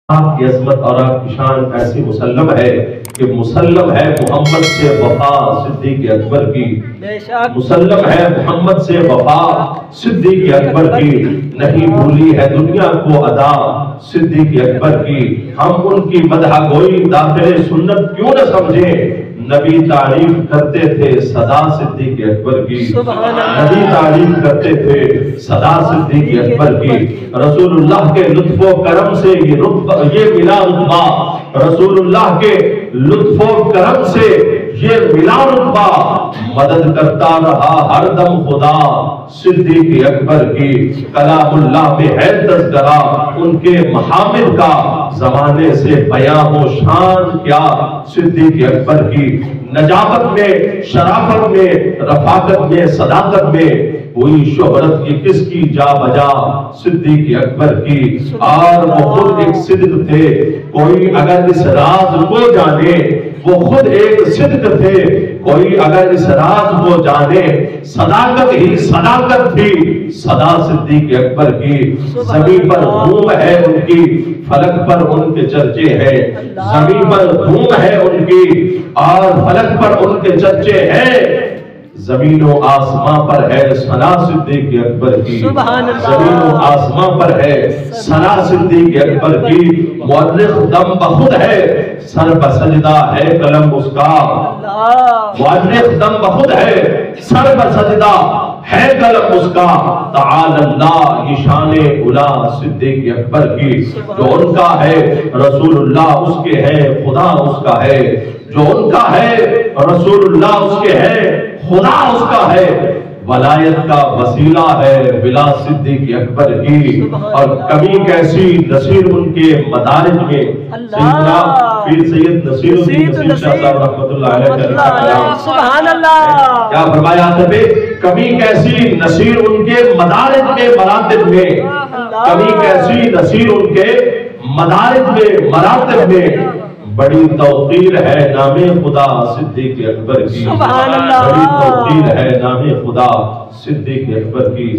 آپ کی عظمت اور آپ کی شان ایسی مسلم ہے کہ مسلم ہے محمد سے وفا صدیق اکبر کی، مسلم ہے محمد سے وفا صدیق اکبر کی، نہیں بھولی ہے دنیا کو ادا صدیق اکبر کی۔ ہم ان کی مدح گوئی داخل سنت کیوں نہ سمجھیں، نبی تعریف کرتے تھے صدا صدیق اکبر کی، نبی تعریف کرتے تھے صدا صدیق اکبر کی۔ رسول اللہ کے لطف و کرم سے یہ ملا رتبہ، رسول اللہ کے لطف و کرم سے یہ ملا رتبہ، مدد کرتا رہا ہر دم خدا صدیق اکبر کی۔ کلام اللہ میں ہے تذکرہ ان کے محامد کا، زمانے سے بیاں و شان کیا صدیق اکبر کی۔ نجابت میں، شرافت میں، رفاقت میں، صداقت میں کوئی شہرت کی کس کی جا بجا صدیق اکبر کی۔ اور وہ خود ایک صدق تھے، کوئی اگر اس راز کو جانے، وہ خود ایک صدق تھے، کوئی اگر اس راز کو جانے، صداقت ہی صداقت تھی صدا صدیق اکبر کی۔ زمین پر دھوم ہے ان کی، فلک پر ان کے چرچے ہیں، زمین پر دھوم ہے ان کی اور فلک پر ان کے چرچے ہیں۔ زمین و آسمان پر ہے ثنا صدیق اکبر کی، زمین و آسمان پر ہے ثنا صدیق اکبر کی۔ مؤرخ دم بخود ہے، سر بسجدہ ہے قلم اس کا، مؤرخ دم بخود ہے، سر بسجدہ ہے قلم اس کا۔ تعالی اللہ یہ شان علا صدیق اکبر کی، جو ان کا ہے رسول اللہ اس کے ہے، خدا اس کا ہے، جو ان کا ہے رسول اللہ اس کے ہے، خدا اس کا ہے۔ ولایت کا وسیلہ ہے بلا صدیق اکبر کی، اور کمی کیسی نصیر ان کے مدارج میں۔ سیدنا پیر سید نصیر الدین نصیر شاہ صاحب رحمۃ اللہ علیہ سبحان اللہ کیا فرمایا تھا، کمی کیسی نصیر ان کے مدارج میں مراتب میں، کمی کیسی نصیر ان کے مدارج میں مراتب میں، بڑی توقیر ہے نام خدا صدیق اکبر کی، بڑی توقیر ہے نام خدا صدیق اکبر کی۔